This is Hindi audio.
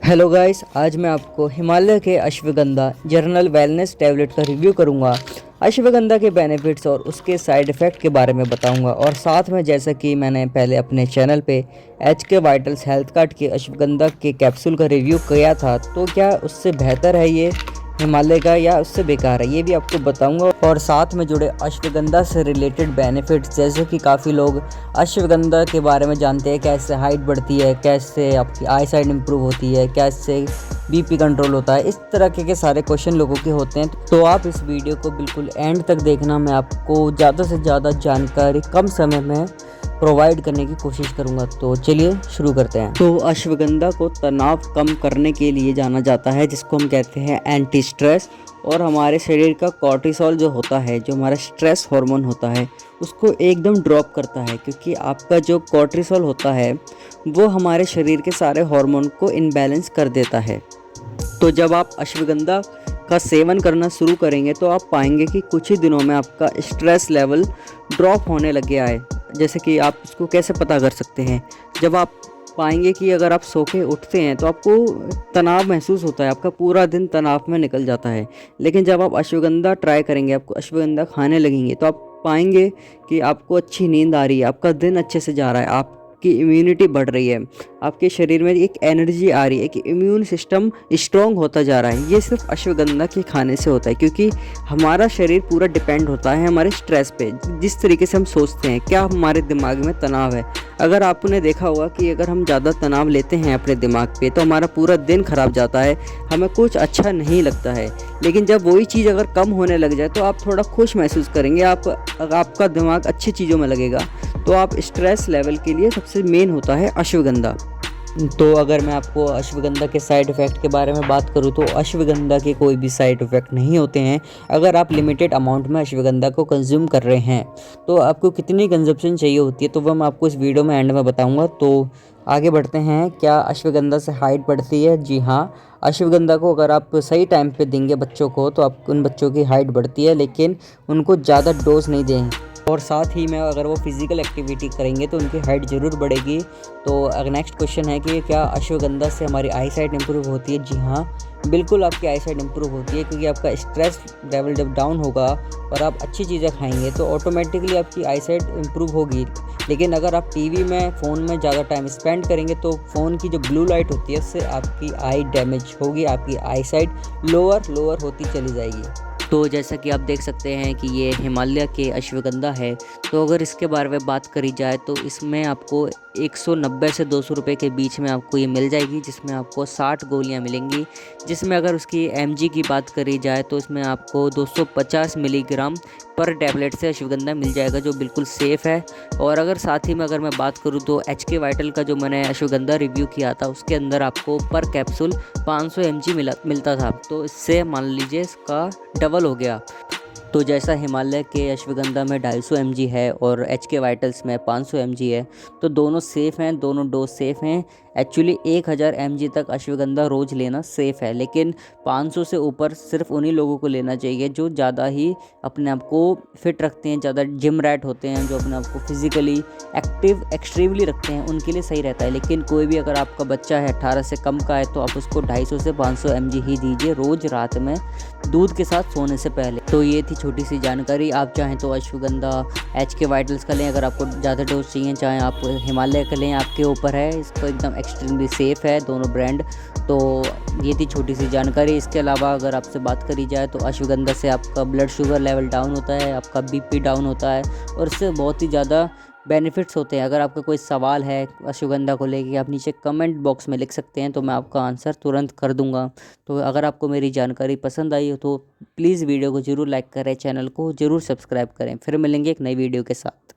हेलो गाइस, आज मैं आपको हिमालय के अश्वगंधा जर्नल वेलनेस टैबलेट का रिव्यू करूंगा। अश्वगंधा के बेनिफिट्स और उसके साइड इफ़ेक्ट के बारे में बताऊंगा और साथ में जैसा कि मैंने पहले अपने चैनल पे HK वाइटल्स हेल्थ कार्ड के अश्वगंधा के कैप्सूल का रिव्यू किया था, तो क्या उससे बेहतर है ये हिमालय का या उससे बेकार है, ये भी आपको बताऊंगा। और साथ में जुड़े अश्वगंधा से रिलेटेड बेनिफिट्स, जैसे कि काफ़ी लोग अश्वगंधा के बारे में जानते हैं, कैसे हाइट बढ़ती है, कैसे आपकी आई साइट इंप्रूव होती है, कैसे BP कंट्रोल होता है, इस तरह के सारे क्वेश्चन लोगों के होते हैं। तो आप इस वीडियो को बिल्कुल एंड तक देखना। मैं आपको ज़्यादा से ज़्यादा जानकारी कम समय में प्रोवाइड करने की कोशिश करूंगा। तो चलिए शुरू करते हैं। तो अश्वगंधा को तनाव कम करने के लिए जाना जाता है, जिसको हम कहते हैं एंटी स्ट्रेस। और हमारे शरीर का कॉर्टिसोल जो होता है, जो हमारा स्ट्रेस हार्मोन होता है, उसको एकदम ड्रॉप करता है, क्योंकि आपका जो कॉर्टिसोल होता है वो हमारे शरीर के सारे हार्मोन को इनबैलेंस कर देता है। तो जब आप अश्वगंधा का सेवन करना शुरू करेंगे तो आप पाएंगे कि कुछ ही दिनों में आपका स्ट्रेस लेवल ड्रॉप होने लग गया है। जैसे कि आप इसको कैसे पता कर सकते हैं, जब आप पाएंगे कि अगर आप सो के उठते हैं तो आपको तनाव महसूस होता है, आपका पूरा दिन तनाव में निकल जाता है। लेकिन जब आप अश्वगंधा ट्राई करेंगे, आपको अश्वगंधा खाने लगेंगे, तो आप पाएंगे कि आपको अच्छी नींद आ रही है, आपका दिन अच्छे से जा रहा है, आपकी इम्यूनिटी बढ़ रही है, आपके शरीर में एक एनर्जी आ रही है, एक इम्यून सिस्टम स्ट्रॉन्ग होता जा रहा है। ये सिर्फ अश्वगंधा के खाने से होता है, क्योंकि हमारा शरीर पूरा डिपेंड होता है हमारे स्ट्रेस पे। जिस तरीके से हम सोचते हैं, क्या हमारे दिमाग में तनाव है, अगर आपने देखा होगा कि अगर हम ज़्यादा तनाव लेते हैं अपने दिमाग पे तो हमारा पूरा दिन खराब जाता है, हमें कुछ अच्छा नहीं लगता है। लेकिन जब वही चीज़ अगर कम होने लग जाए तो आप थोड़ा खुश महसूस करेंगे, आपका दिमाग अच्छी चीज़ों में लगेगा। तो आप स्ट्रेस लेवल के लिए सबसे मेन होता है अश्वगंधा। तो अगर मैं आपको अश्वगंधा के साइड इफ़ेक्ट के बारे में बात करूँ तो अश्वगंधा के कोई भी साइड इफ़ेक्ट नहीं होते हैं, अगर आप लिमिटेड अमाउंट में अश्वगंधा को कंज्यूम कर रहे हैं। तो आपको कितनी कंजप्शन चाहिए होती है तो वह मैं आपको इस वीडियो में एंड में बताऊंगा। तो आगे बढ़ते हैं। क्या अश्वगंधा से हाइट बढ़ती है? जी हाँ, अश्वगंधा को अगर आप सही टाइम पे देंगे बच्चों को तो आप उन बच्चों की हाइट बढ़ती है, लेकिन उनको ज़्यादा डोज नहीं दें। और साथ ही में अगर वो फिज़िकल एक्टिविटी करेंगे तो उनकी हाइट ज़रूर बढ़ेगी। तो अगर नेक्स्ट क्वेश्चन है कि क्या अश्वगंधा से हमारी आई साइट इंप्रूव होती है? जी हाँ, बिल्कुल आपकी आई साइट इंप्रूव होती है, क्योंकि आपका स्ट्रेस लेवल जब डाउन होगा और आप अच्छी चीज़ें खाएंगे तो ऑटोमेटिकली आपकी आई साइट इंप्रूव होगी। लेकिन अगर आप टीवी में, फ़ोन में ज़्यादा टाइम स्पेंड करेंगे तो फ़ोन की जो ब्लू लाइट होती है उससे आपकी आई डैमेज होगी, आपकी आई साइट लोअर होती चली जाएगी। तो जैसा कि आप देख सकते हैं कि ये हिमालय के अश्वगंधा है। तो अगर इसके बारे में बात करी जाए तो इसमें आपको 190 से 200 रुपये के बीच में आपको ये मिल जाएगी, जिसमें आपको 60 गोलियां मिलेंगी। जिसमें अगर उसकी mg की बात करी जाए तो इसमें आपको 250 मिलीग्राम पर टैबलेट से अश्वगंधा मिल जाएगा, जो बिल्कुल सेफ़ है। और अगर साथ ही में अगर मैं बात करूँ तो HK वाइटल का जो मैंने अश्वगंधा रिव्यू किया था उसके अंदर आपको पर कैप्सूल 500 mg मिलता था। तो इससे मान लीजिए इसका डबल हो गया। तो जैसा हिमालय के अश्वगंधा में 250 mg है और HK वाइटल्स में 500 mg है, तो दोनों सेफ़ हैं, दोनों डोज सेफ़ हैं। एक्चुअली 1000 mg तक अश्वगंधा रोज़ लेना सेफ़ है, लेकिन 500 से ऊपर सिर्फ उन्हीं लोगों को लेना चाहिए जो ज़्यादा ही अपने आप को फिट रखते हैं, ज़्यादा जिम रैट होते हैं, जो अपने आप को फिज़िकली एक्टिव एक्सट्रीमली रखते हैं, उनके लिए सही रहता है। लेकिन कोई भी अगर आपका बच्चा है 18 से कम का है तो आप उसको 250 से 500 mg ही दीजिए रोज़ रात में दूध के साथ सोने से पहले। तो ये थी छोटी सी जानकारी। आप चाहें तो अश्वगंधा HK वाइटल्स का लें, अगर आपको ज़्यादा डोज चाहिए, चाहें आप हिमालय का लें, आपके ऊपर है। इसको एकदम एक्सट्रीमली सेफ़ है दोनों ब्रांड। तो ये थी छोटी सी जानकारी। इसके अलावा अगर आपसे बात करी जाए तो अश्वगंधा से आपका ब्लड शुगर लेवल डाउन होता है, आपका BP डाउन होता है और इससे बहुत ही ज़्यादा बेनिफिट्स होते हैं। अगर आपका कोई सवाल है अश्वगंधा को लेके, आप नीचे कमेंट बॉक्स में लिख सकते हैं, तो मैं आपका आंसर तुरंत कर दूंगा। तो अगर आपको मेरी जानकारी पसंद आई हो तो प्लीज़ वीडियो को ज़रूर लाइक करें, चैनल को ज़रूर सब्सक्राइब करें। फिर मिलेंगे एक नई वीडियो के साथ।